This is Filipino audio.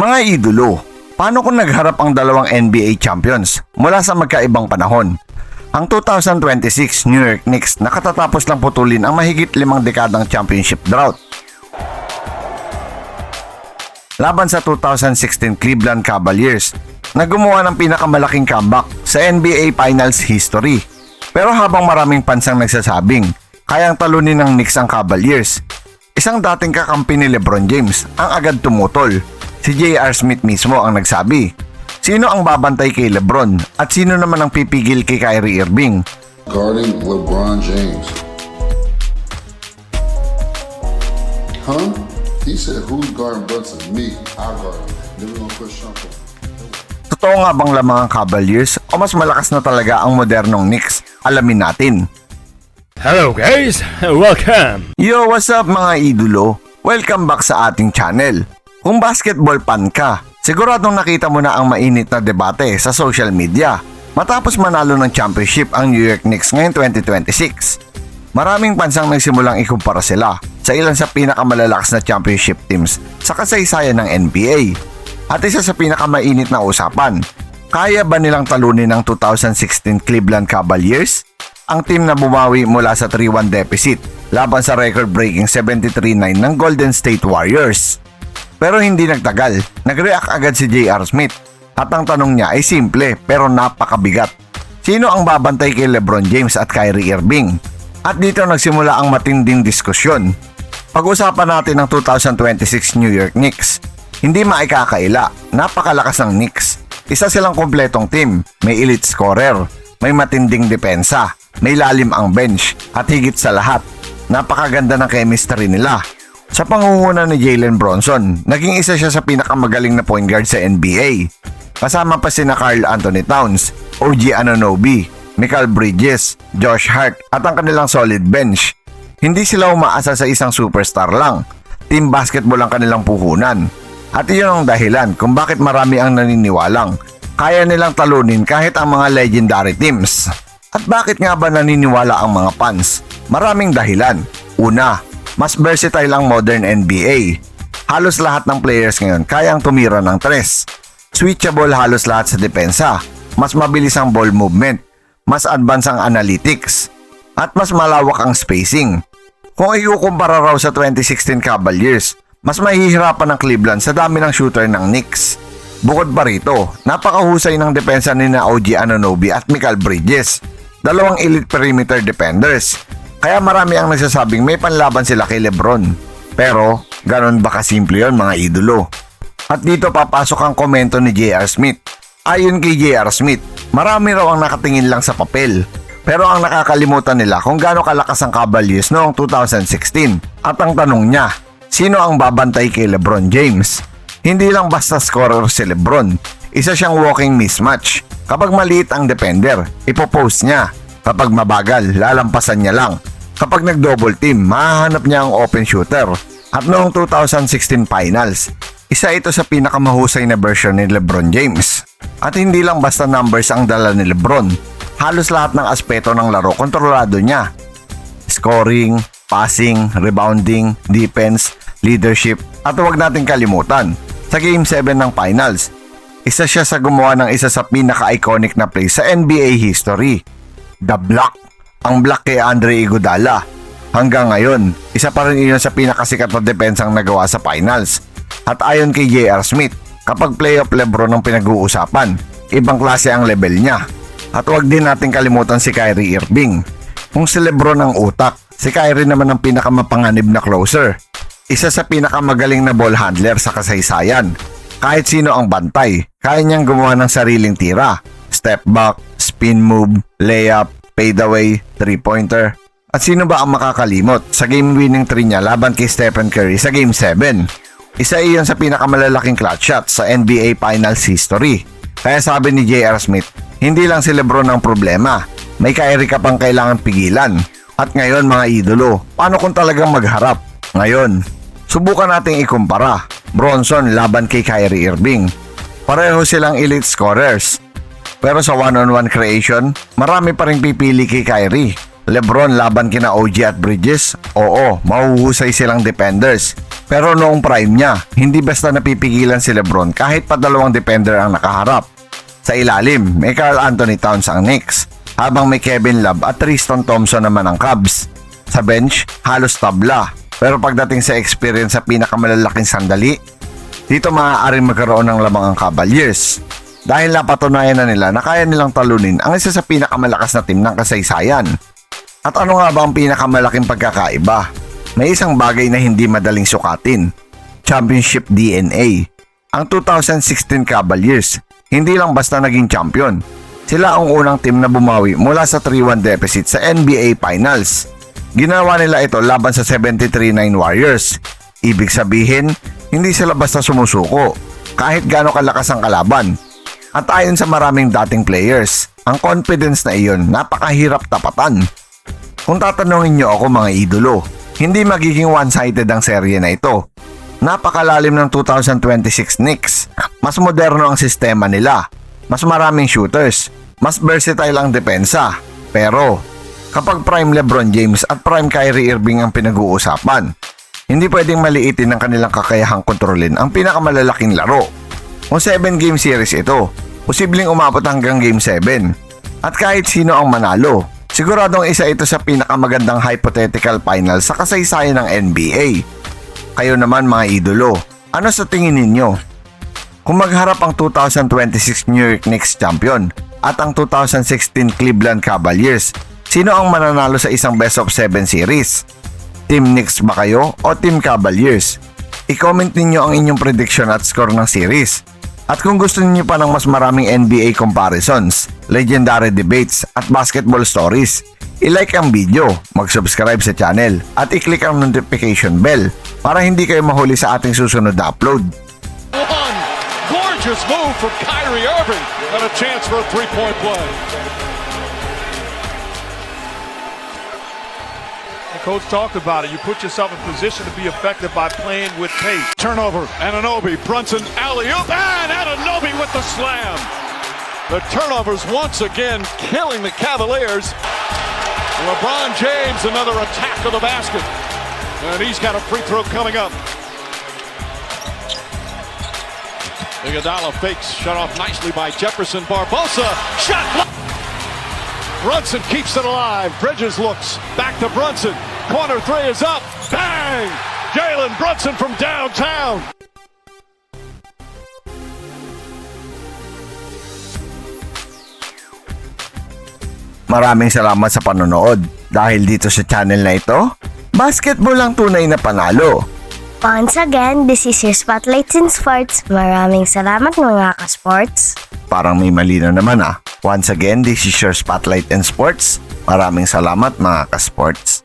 Mga idolo, paano kung nagharap ang dalawang NBA champions mula sa magkaibang panahon? Ang 2026 New York Knicks nakatatapos lang putulin ang mahigit 5 dekadang championship drought. Laban sa 2016 Cleveland Cavaliers na gumawa ng pinakamalaking comeback sa NBA Finals history. Pero habang maraming pansang nagsasabing kayang talunin ng Knicks ang Cavaliers, isang dating kakampi ni LeBron James ang agad tumutol. Si J.R. Smith mismo ang nagsabi, sino ang babantay kay LeBron at sino naman ang pipigil kay Kyrie Irving? Guarding LeBron James. Huh? He said, who's guarding Brunson? Me. I guard him. Then we're gonna push something. Totoo nga bang lamang ang Cavaliers o mas malakas na talaga ang modernong Knicks? Alamin natin. Hello guys, welcome! Yo, what's up mga idolo? Welcome back sa ating channel. Kung basketball fan ka, siguradong nakita mo na ang mainit na debate sa social media matapos manalo ng championship ang New York Knicks ngayong 2026. Maraming pansang nagsimulang ikumpara sila sa ilan sa pinakamalalakas na championship teams sa kasaysayan ng NBA. At isa sa pinakamainit na usapan, kaya ba nilang talunin ng 2016 Cleveland Cavaliers? Ang team na bumawi mula sa 3-1 deficit laban sa record-breaking 73-9 ng Golden State Warriors. Pero hindi nagtagal, nag-react agad si J.R. Smith at ang tanong niya ay simple pero napakabigat. Sino ang babantay kay LeBron James at Kyrie Irving? At dito nagsimula ang matinding diskusyon. Pag-usapan natin ang 2026 New York Knicks. Hindi maikakaila, napakalakas ng Knicks. Isa silang kumpletong team, may elite scorer, may matinding depensa, may lalim ang bench at higit sa lahat, napakaganda ng chemistry nila. Sa pangunguna ni Jalen Brunson, naging isa siya sa pinakamagaling na point guard sa NBA. Kasama pa sina Karl Anthony Towns, OG Anunoby, Mikal Bridges, Josh Hart at ang kanilang solid bench. Hindi sila umaasa sa isang superstar lang. Team basketball ang kanilang puhunan. At iyon ang dahilan kung bakit marami ang naniniwalang kaya nilang talunin kahit ang mga legendary teams. At bakit nga ba naniniwala ang mga fans? Maraming dahilan. Una, mas versatile ang modern NBA. Halos lahat ng players ngayon kayang tumira ng tres. Switchable halos lahat sa depensa. Mas mabilis ang ball movement. Mas advanced ang analytics. At mas malawak ang spacing. Kung ikukumpara raw sa 2016 Cavaliers, mas mahihirapan ng Cleveland sa dami ng shooter ng Knicks. Bukod pa rito, napakahusay ng depensa ni na OG Anunoby at Mikal Bridges. Dalawang elite perimeter defenders. Kaya marami ang nagsasabing may panlaban sila kay LeBron. Pero, ganon ba kasimple yun mga idolo? At dito papasok ang komento ni J.R. Smith. Ayon kay J.R. Smith, marami raw ang nakatingin lang sa papel. Pero ang nakakalimutan nila kung gaano kalakas ang Cavaliers noong 2016. At ang tanong niya, sino ang babantay kay LeBron James? Hindi lang basta scorer si LeBron. Isa siyang walking mismatch. Kapag maliit ang defender, ipopost niya. Kapag mabagal, lalampasan niya lang. Kapag nag-double team, mahahanap niya ang open shooter. At noong 2016 Finals, isa ito sa pinakamahusay na version ni LeBron James. At hindi lang basta numbers ang dala ni LeBron. Halos lahat ng aspeto ng laro kontrolado niya. Scoring, passing, rebounding, defense, leadership, at huwag nating kalimutan, sa Game 7 ng Finals, isa siya sa gumawa ng isa sa pinaka-iconic na play sa NBA history. The block. Ang block kay Andre Iguodala. Hanggang ngayon, isa pa rin iyon sa pinakasikat na depensang nagawa sa Finals. At ayon kay J.R. Smith, kapag playoff LeBron ang pinag-uusapan, ibang klase ang level niya. At huwag din natin kalimutan si Kyrie Irving. Kung si LeBron ang utak, si Kyrie naman ang pinakamapanganib na closer. Isa sa pinakamagaling na ball handler sa kasaysayan. Kahit sino ang bantay, kaya niyang gumawa ng sariling tira. Step back, spin move, layup, fadeaway, three-pointer. At sino ba ang makakalimot sa game-winning 3 niya laban kay Stephen Curry sa Game 7? Isa iyon sa pinakamalalaking clutch shot sa NBA Finals history. Kaya sabi ni J.R. Smith, hindi lang si LeBron ang problema. May Kyrie ka pang kailangan pigilan. At ngayon mga idolo, paano kung talagang magharap? Ngayon, subukan nating ikumpara. Brunson laban kay Kyrie Irving. Pareho silang elite scorers. Pero sa one-on-one creation, marami pa rin pipili kay Kyrie. LeBron laban kina OG at Bridges, oo, mahuhusay silang defenders. Pero noong prime niya, hindi basta napipigilan si LeBron kahit pa dalawang defender ang nakaharap. Sa ilalim, may Karl Anthony Towns ang Knicks, habang may Kevin Love at Tristan Thompson naman ang Cavs. Sa bench, halos tabla. Pero pagdating sa experience sa pinakamalalaking sandali, dito maaaring magkaroon ng lamang ang Cavaliers. Dahil napatunayan na nila na kaya nilang talunin ang isa sa pinakamalakas na team ng kasaysayan. At ano nga ba ang pinakamalaking pagkakaiba? May isang bagay na hindi madaling sukatin. Championship DNA. Ang 2016 Cavaliers, hindi lang basta naging champion. Sila ang unang team na bumawi mula sa 3-1 deficit sa NBA Finals. Ginawa nila ito laban sa 73-9 Warriors. Ibig sabihin, hindi sila basta sumusuko, kahit gaano kalakas ang kalaban. At ayon sa maraming dating players, ang confidence na iyon napakahirap tapatan. Kung tatanungin nyo ako mga idolo, hindi magiging one-sided ang serye na ito. Napakalalim ng 2026 Knicks. Mas moderno ang sistema nila. Mas maraming shooters. Mas versatile ang depensa. Pero, kapag prime LeBron James at prime Kyrie Irving ang pinag-uusapan, hindi pwedeng maliitin ang kanilang kakayahang kontrolin ang pinakamalalaking laro. Kung 7-game series ito, posibleng umabot hanggang Game 7. At kahit sino ang manalo, siguradong isa ito sa pinakamagandang hypothetical final sa kasaysayan ng NBA. Kayo naman mga idolo, ano sa tingin ninyo? Kung magharap ang 2026 New York Knicks champion at ang 2016 Cleveland Cavaliers, sino ang mananalo sa isang best of 7 series? Team Knicks ba kayo o Team Cavaliers? I-comment ninyo ang inyong prediction at score ng series. At kung gusto niyo pa ng mas maraming NBA comparisons, legendary debates at basketball stories, i-like ang video, mag-subscribe sa channel at i-click ang notification bell para hindi kayo mahuli sa ating susunod na upload. One gorgeous move from Kyrie Irving and a chance for a three-point play. The coach talked about it. You put yourself in position to be effective by playing with pace. Turnover, Anunoby, Brunson, alley-oop, and Anunoby with the slam. The turnovers once again killing the Cavaliers. LeBron James, another attack of the basket. And he's got a free throw coming up. Iguodala fakes, shut off nicely by Jefferson Barbosa. Shot blocked. Brunson keeps it alive. Bridges looks back to Brunson. Corner three is up. Bang! Jalen Brunson from downtown. Maraming salamat sa panonood. Dahil dito sa channel na ito, basketball ang tunay na panalo. Once again, this is your Spotlight in Sports. Maraming salamat mga ka-sports. Parang may mali na naman ah. Once again, this is your Spotlight in Sports. Maraming salamat mga ka-sports.